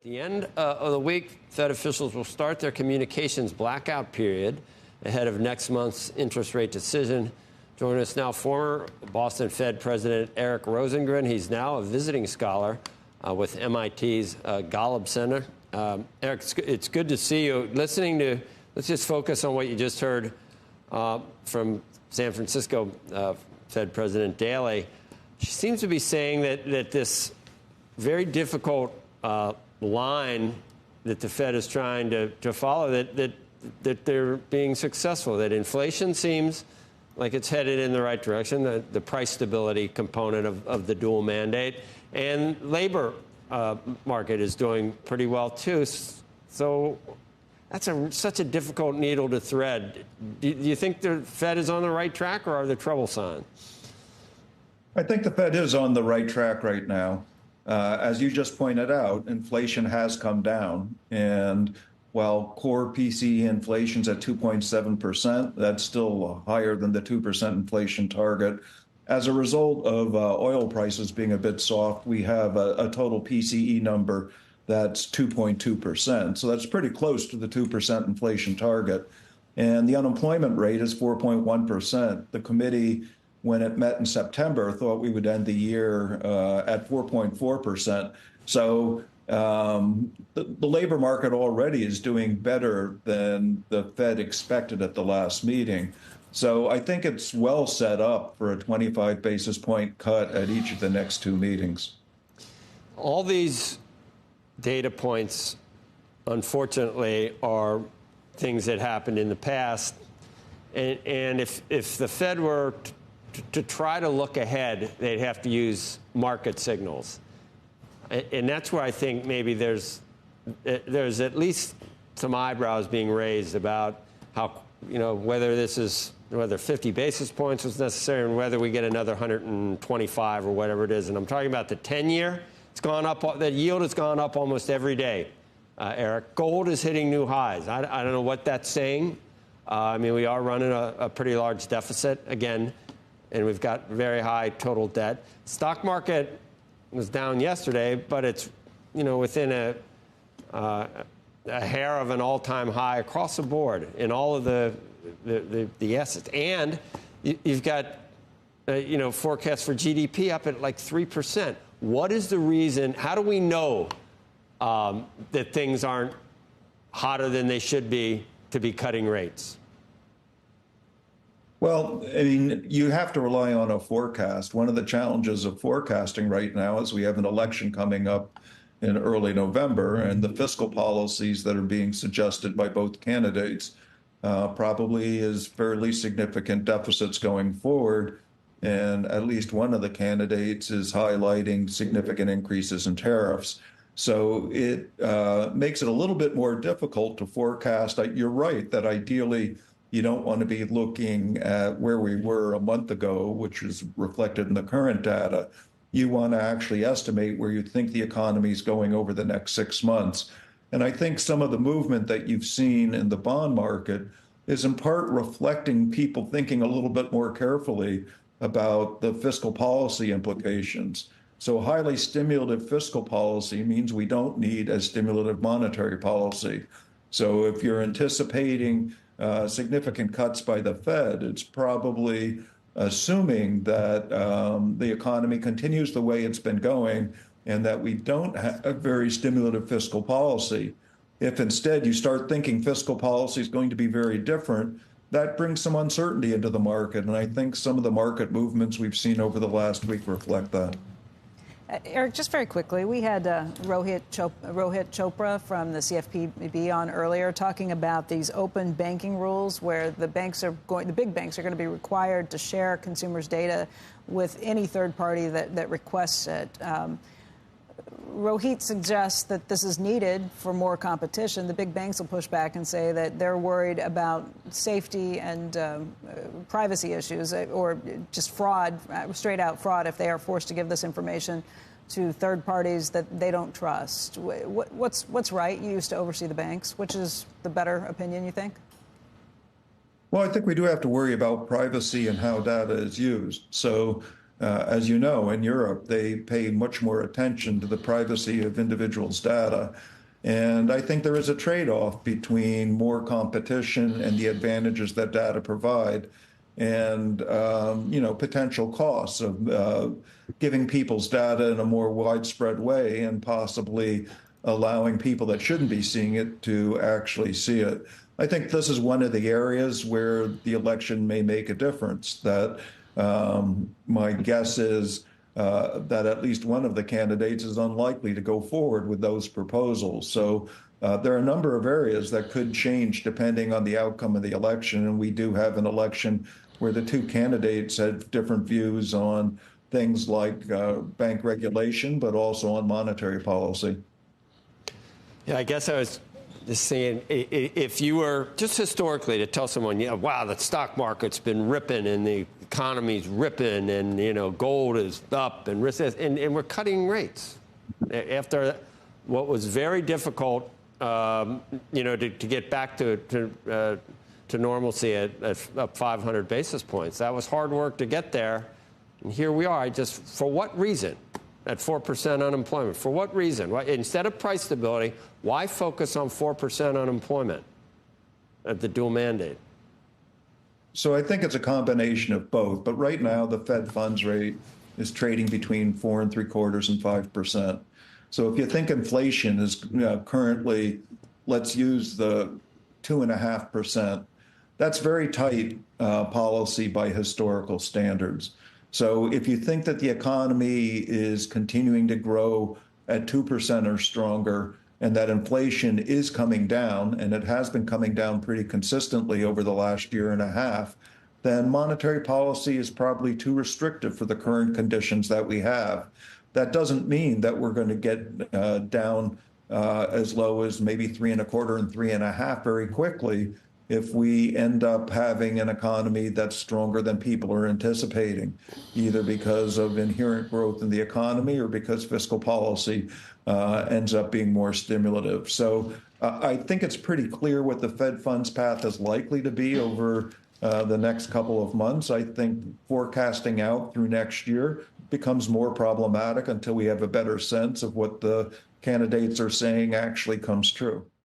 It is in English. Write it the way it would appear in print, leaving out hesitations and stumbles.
The end of the week, Fed officials will start their communications blackout period ahead of next month's interest rate decision. Joining us now, former Boston Fed President Eric Rosengren. He's now a visiting scholar with MIT's Golub Center. Eric, it's good to see you. Let's just focus on what you just heard from San Francisco Fed President Daly. She seems to be saying that this very difficult line that the Fed is trying to follow, that they're being successful, that inflation seems like it's headed in the right direction, the price stability component of the dual mandate, and labor market is doing pretty well too. So that's such a difficult needle to thread. Do you think the Fed is on the right track, or are there trouble signs? I think the Fed is on the right track right now. As you just pointed out, inflation has come down, and while core PCE inflation's at 2.7%, that's still higher than the 2% inflation target. As a result of oil prices being a bit soft, we have a total PCE number that's 2.2%. So that's pretty close to the 2% inflation target. And the unemployment rate is 4.1%. The committee, when it met in September, thought we would end the year at 4.4%. So the labor market already is doing better than the Fed expected at the last meeting. So I think it's well set up for a 25 basis point cut at each of the next two meetings. All these data points, unfortunately, are things that happened in the past. And if the Fed were to try to look ahead, they'd have to use market signals. And that's where I think maybe there's at least some eyebrows being raised about how, whether 50 basis points was necessary and whether we get another 125 or whatever it is. And I'm talking about the 10-year. It's gone up. The yield has gone up almost every day, Eric. Gold is hitting new highs. I don't know what that's saying. We are running a pretty large deficit again, and we've got very high total debt. Stock market was down yesterday, but it's, within a hair of an all-time high across the board in all of the assets. And you've got, forecasts for GDP up at like 3%. What is the reason? How do we know that things aren't hotter than they should be to be cutting rates? Well, you have to rely on a forecast. One of the challenges of forecasting right now is we have an election coming up in early November, and the fiscal policies that are being suggested by both candidates probably is fairly significant deficits going forward. And at least one of the candidates is highlighting significant increases in tariffs. So it makes it a little bit more difficult to forecast. You're right that ideally you don't want to be looking at where we were a month ago, which is reflected in the current data. You want to actually estimate where you think the economy is going over the next 6 months. And I think some of the movement that you've seen in the bond market is in part reflecting people thinking a little bit more carefully about the fiscal policy implications. So highly stimulative fiscal policy means we don't need as stimulative monetary policy. So if you're anticipating significant cuts by the Fed, it's probably assuming that the economy continues the way it's been going and that we don't have a very stimulative fiscal policy. If instead you start thinking fiscal policy is going to be very different, that brings some uncertainty into the market. And I think some of the market movements we've seen over the last week reflect that. Eric, just very quickly, we had Rohit Chopra from the CFPB on earlier talking about these open banking rules where the big banks are going to be required to share consumers' data with any third party that requests it. Rohit suggests that this is needed for more competition. The big banks will push back and say that they're worried about safety and privacy issues or just fraud, straight out fraud, if they are forced to give this information to third parties that they don't trust. What's right? You used to oversee the banks. Which is the better opinion, you think? Well, I think we do have to worry about privacy and how data is used. So as you know, in Europe, they pay much more attention to the privacy of individuals' data. And I think there is a trade-off between more competition and the advantages that data provide, and potential costs of giving people's data in a more widespread way and possibly allowing people that shouldn't be seeing it to actually see it. I think this is one of the areas where the election may make a difference. That my guess is that at least one of the candidates is unlikely to go forward with those proposals. So there are a number of areas that could change depending on the outcome of the election. And we do have an election where the two candidates have different views on things like bank regulation, but also on monetary policy. Yeah, I guess I was just saying, if you were just historically to tell someone, wow, the stock market's been ripping and the economy's ripping and, gold is up and we're cutting rates after what was very difficult, to get back to normalcy at 500 basis points. That was hard work to get there. And here we are. For what reason? At 4% unemployment. For what reason? Why, instead of price stability, why focus on 4% unemployment at the dual mandate? So I think it's a combination of both. But right now, the Fed funds rate is trading between 4.75% and 5%. So if you think inflation is currently, let's use the 2.5%, that's very tight policy by historical standards. So if you think that the economy is continuing to grow at 2% or stronger, and that inflation is coming down, and it has been coming down pretty consistently over the last year and a half, then monetary policy is probably too restrictive for the current conditions that we have. That doesn't mean that we're going to get down as low as maybe 3.25% and 3.5% very quickly if we end up having an economy that's stronger than people are anticipating, either because of inherent growth in the economy or because fiscal policy ends up being more stimulative. So I think it's pretty clear what the Fed funds path is likely to be over the next couple of months. I think forecasting out through next year becomes more problematic until we have a better sense of what the candidates are saying actually comes true.